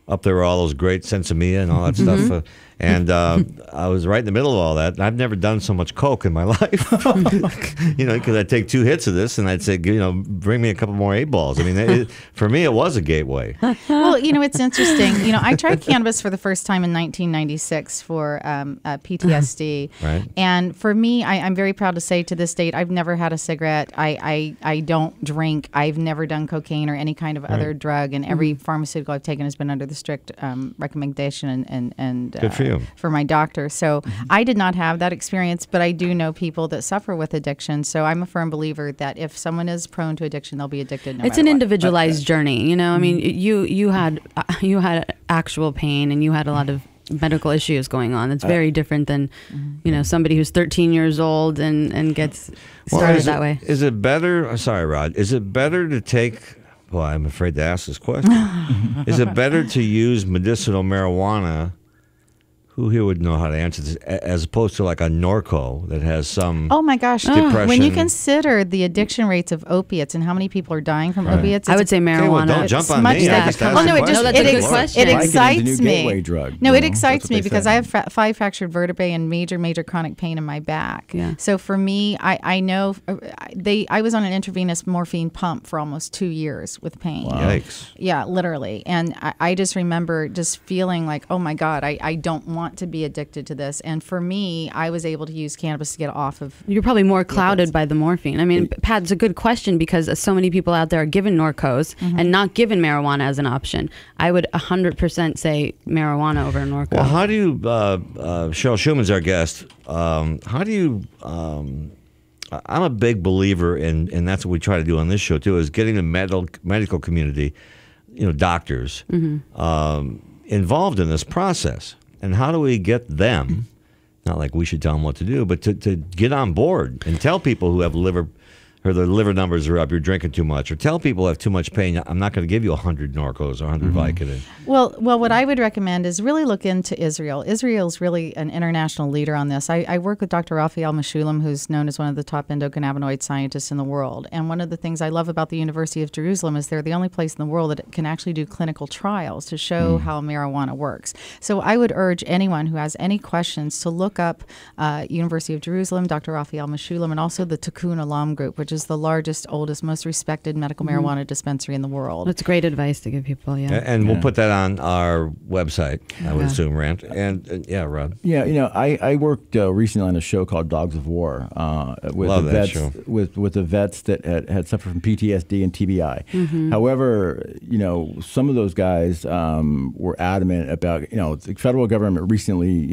Up there were all those great Sensimilla and all that stuff. And I was right in the middle of all that. I've never done so much coke in my life, because I'd take 2 hits of this and I'd say, bring me a couple more 8 balls. I mean, for me, it was a gateway. Well, it's interesting. I tried cannabis for the first time in 1996 for PTSD. Right. And for me, I'm very proud to say to this date, I've never had a cigarette. I don't drink. I've never done cocaine or any kind of other drug. And every pharmaceutical I've taken has been under the strict recommendation and good for you. For my doctor. So I did not have that experience, but I do know people that suffer with addiction. So I'm a firm believer that if someone is prone to addiction, they'll be addicted. It's an individualized journey. I mean, you had actual pain and you had a lot of medical issues going on. It's very different than, somebody who's 13 years old and gets started that way. Is it better? Sorry, Rod. Is it better to take? Well, I'm afraid to ask this question. Is it better to use medicinal marijuana? Who here would know how to answer this, as opposed to like a Norco that has some oh my gosh depression? When you consider the addiction rates of opiates and how many people are dying from opiates, I would say marijuana. Okay, well, don't jump on me. That's a good question. It excites me. Drug, it excites me because I have 5 fractured vertebrae and major chronic pain in my back. Yeah. So for me, I know I was on an intravenous morphine pump for almost 2 years with pain. Wow. Yikes. Yeah, literally. And I just remember just feeling like, oh my God, I don't want to be addicted to this. And for me, I was able to use cannabis to get off of. You're probably more clouded by the morphine. I mean, Pat, it's a good question because so many people out there are given Norcos and not given marijuana as an option. I would 100% say marijuana over Norco. Well, how do you, Cheryl Shuman's our guest, how do you, I'm a big believer in, and that's what we try to do on this show too, is getting the medical community, doctors, involved in this process. And how do we get them, not like we should tell them what to do, but to get on board and tell people who have their liver numbers are up, you're drinking too much, or tell people who have too much pain, I'm not going to give you 100 Norcos or 100 Vicodin. Well, what I would recommend is really look into Israel. Israel's really an international leader on this. I work with Dr. Raphael Meshulam, who's known as one of the top endocannabinoid scientists in the world. And one of the things I love about the University of Jerusalem is they're the only place in the world that can actually do clinical trials to show how marijuana works. So I would urge anyone who has any questions to look up University of Jerusalem, Dr. Raphael Meshulam, and also the Tikkun Olam group, which which is the largest, oldest, most respected medical marijuana dispensary in the world. That's great advice to give people, yeah. And we'll put that on our website, I would assume, Rand. And yeah, Rod. Yeah, I worked recently on a show called Dogs of War with Love the that vets show. with the vets that had suffered from PTSD and TBI. However, some of those guys were adamant about the federal government recently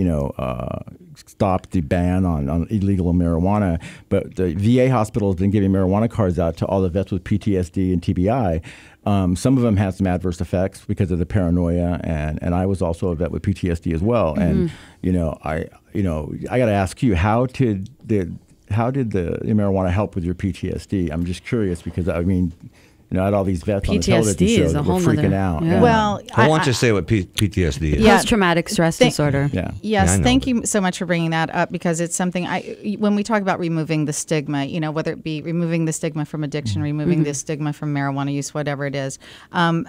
stopped the ban on illegal marijuana, but the VA hospital has been giving marijuana cards out to all the vets with PTSD and TBI. Some of them had some adverse effects because of the paranoia, and I was also a vet with PTSD as well. And I got to ask you, how did the marijuana help with your PTSD? I'm just curious because I had all these vets on the television show that were freaking out. Yeah. Well, I want you to say what PTSD is. Post-traumatic stress disorder. Yeah. Yes, I know, thank you so much for bringing that up, because it's something when we talk about removing the stigma, whether it be removing the stigma from addiction, removing the stigma from marijuana use, whatever it is, I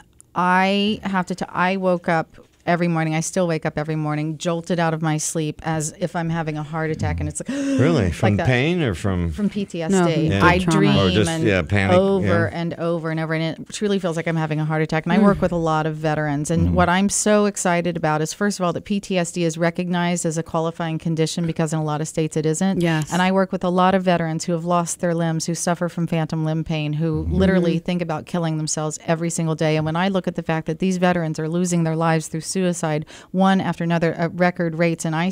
woke up every morning. I still wake up every morning, jolted out of my sleep as if I'm having a heart attack, and it's like Really? From like pain or from PTSD. No, I trauma. dream Or just, and panic, over and over and over, and it truly feels like I'm having a heart attack. And I work with a lot of veterans, and what I'm so excited about is, first of all, that PTSD is recognized as a qualifying condition, because in a lot of states it isn't. Yes. And I work with a lot of veterans who have lost their limbs, who suffer from phantom limb pain, who literally think about killing themselves every single day. And when I look at the fact that these veterans are losing their lives through suicide, one after another at record rates, and I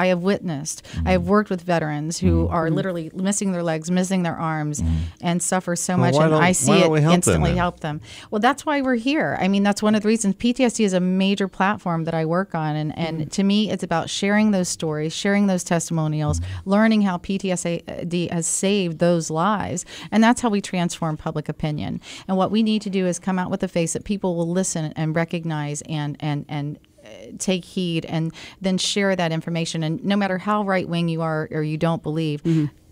have witnessed, I have worked with veterans who are literally missing their legs, missing their arms, and suffer so much, and I see it instantly help them. Well, that's why we're here. That's one of the reasons. PTSD is a major platform that I work on, and to me, it's about sharing those stories, sharing those testimonials, learning how PTSD has saved those lives, and that's how we transform public opinion. And what we need to do is come out with a face that people will listen and recognize and take heed, and then share that information. And no matter how right-wing you are or you don't believe,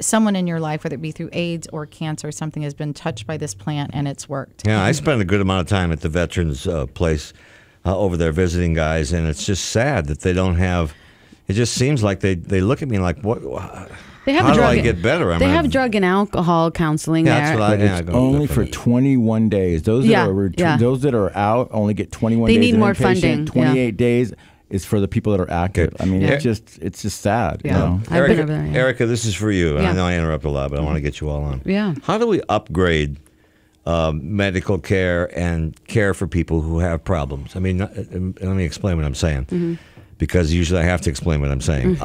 someone in your life, whether it be through AIDS or cancer or something, has been touched by this plant, and it's worked. Yeah, I spent a good amount of time at the veterans place over there visiting guys, and it's just sad that they don't have. It just seems like they look at me like, what? They have How a drug, do I get better? They have drug and alcohol counseling Yeah, there. that's what I It's only for 21 days. Those that are out only get 21 days. They need of more inpatient. funding. 28 days is for the people that are active. Good. It's just sad. Yeah. I've been over there. Yeah. Erica, this is for you. And I Yeah. know I interrupt a lot, but I want to get you all on. Yeah. How do we upgrade medical care and care for people who have problems? Let me explain what I'm saying. Because usually I have to explain what I'm saying.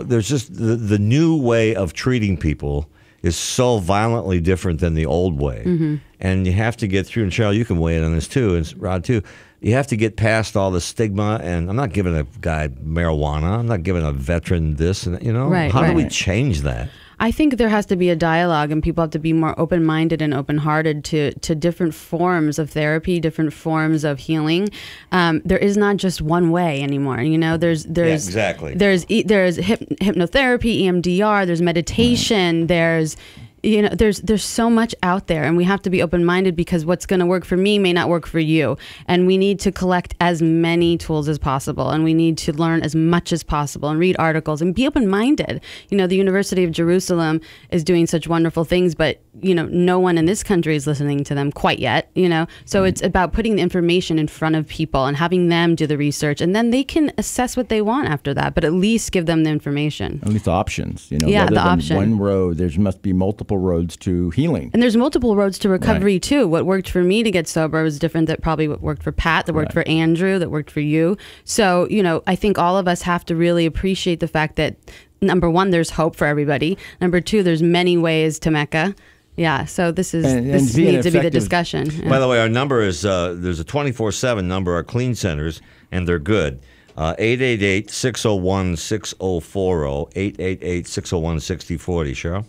There's just the new way of treating people is so violently different than the old way. And you have to get through, and Cheryl, you can weigh in on this too, and Rod too. You have to get past all the stigma, and I'm not giving a guy marijuana. I'm not giving a veteran this, and Right, how do we right. change that? I think there has to be a dialogue, and people have to be more open-minded and open-hearted to different forms of therapy, different forms of healing. There is not just one way anymore. There's exactly. There's hypnotherapy, EMDR. There's meditation. There's so much out there, and we have to be open-minded, because what's going to work for me may not work for you. And we need to collect as many tools as possible, and we need to learn as much as possible and read articles and be open-minded. The University of Jerusalem is doing such wonderful things, but no one in this country is listening to them quite yet. So it's about putting the information in front of people and having them do the research, and then they can assess what they want after that, but at least give them the information. At least options. Yeah, rather the than option. one road, there must be multiple roads to healing. And there's multiple roads to recovery too. What worked for me to get sober was different than probably what worked for Pat, that worked for Andrew, that worked for you. So, I think all of us have to really appreciate the fact that, number one, there's hope for everybody. Number two, there's many ways to Mecca. Yeah, so this needs to be the discussion. Yeah. By the way, our number is, there's a 24/7 number, our clean centers, and they're good. 888-601-6040, 888-601-6040. Cheryl?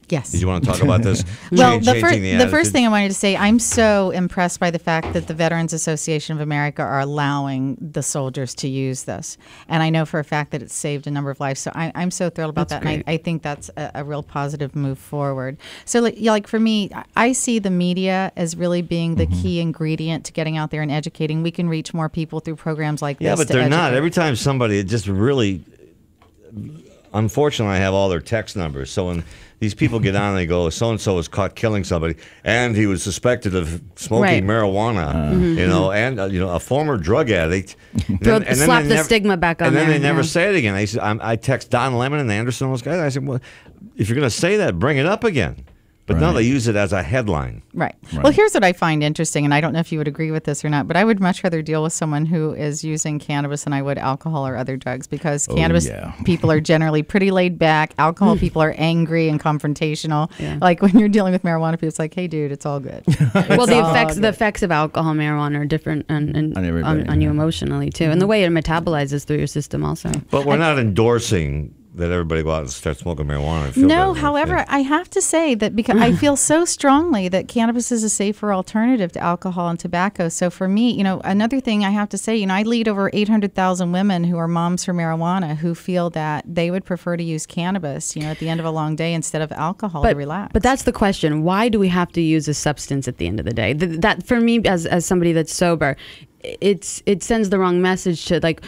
Yes. Did you want to talk about this? Well, the Changing first thing I wanted to say, I'm so impressed by the fact that the Veterans Association of America are allowing the soldiers to use this. And I know for a fact that it's saved a number of lives. So I'm so thrilled about that. And I think that's a real positive move forward. So like for me, I see the media as really being the key ingredient to getting out there and educating. We can reach more people through programs like this. Yeah, but they're not. Every time somebody, it just really, unfortunately, I have all their text numbers. So when these people get on and they go, so-and-so was caught killing somebody, and he was suspected of smoking marijuana, you know, and, you know, a former drug addict. Slap the stigma back on and there. then they never say it again. I text Don Lemon and Anderson, those guys. I said, well, if you're going to say that, bring it up again. But no, they use it as a headline. Right. Well, here's what I find interesting, and I don't know if you would agree with this or not, but I would much rather deal with someone who is using cannabis than I would alcohol or other drugs, because cannabis people are generally pretty laid back. Alcohol people are angry and confrontational. Yeah. Like when you're dealing with marijuana people, it's like, hey, dude, it's all good. Well, the effects of alcohol, marijuana are different on you emotionally, too. And the way it metabolizes through your system also. But we're not endorsing that everybody go out and start smoking marijuana. And feel no, better. however, I have to say that because I feel so strongly that cannabis is a safer alternative to alcohol and tobacco. So for me, you know, another thing I have to say, you know, I lead over 800,000 women who are moms for marijuana who feel that they would prefer to use cannabis, you know, at the end of a long day instead of alcohol to relax. But that's the question. Why do we have to use a substance at the end of the day? That for me, as somebody that's sober, it sends the wrong message to, like,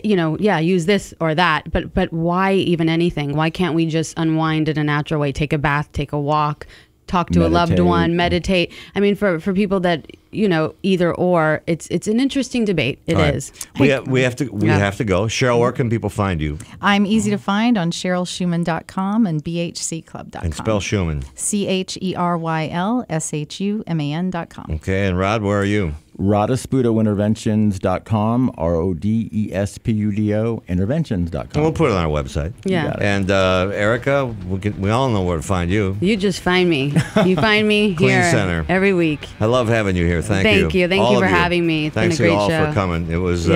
you know, use this or that, but why even anything? Why can't we just unwind in a natural way? Take a bath, take a walk, talk to a loved one, meditate. I mean, for people that, you know, either or, it's an interesting debate. It is. We have to go. Cheryl, where can people find you? I'm easy to find on CherylShuman.com and BHCClub.com. And spell Shuman. CHERYLSHUMAN.com. Okay, and Rod, where are you? RodespudoInterventions.com, RODESPUDO interventions.com. And we'll put it on our website. Yeah. And Erica, we all know where to find you. You just find me. You find me KLEAN here Center. every week. I love having you here. Thank you. Thank you for having me. It's Thanks been a great you all show. for coming. It was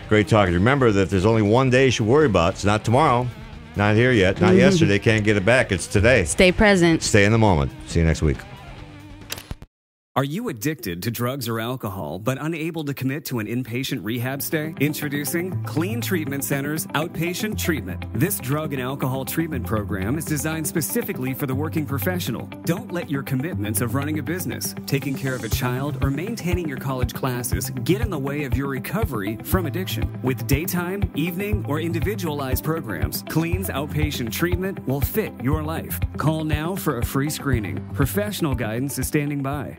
great talking. Remember that there's only one day you should worry about. It's not tomorrow. Not here yet. Not yesterday. Can't get it back. It's today. Stay present. Stay in the moment. See you next week. Are you addicted to drugs or alcohol, but unable to commit to an inpatient rehab stay? Introducing KLEAN Treatment Center's Outpatient Treatment. This drug and alcohol treatment program is designed specifically for the working professional. Don't let your commitments of running a business, taking care of a child, or maintaining your college classes get in the way of your recovery from addiction. With daytime, evening, or individualized programs, KLEAN's Outpatient Treatment will fit your life. Call now for a free screening. Professional guidance is standing by.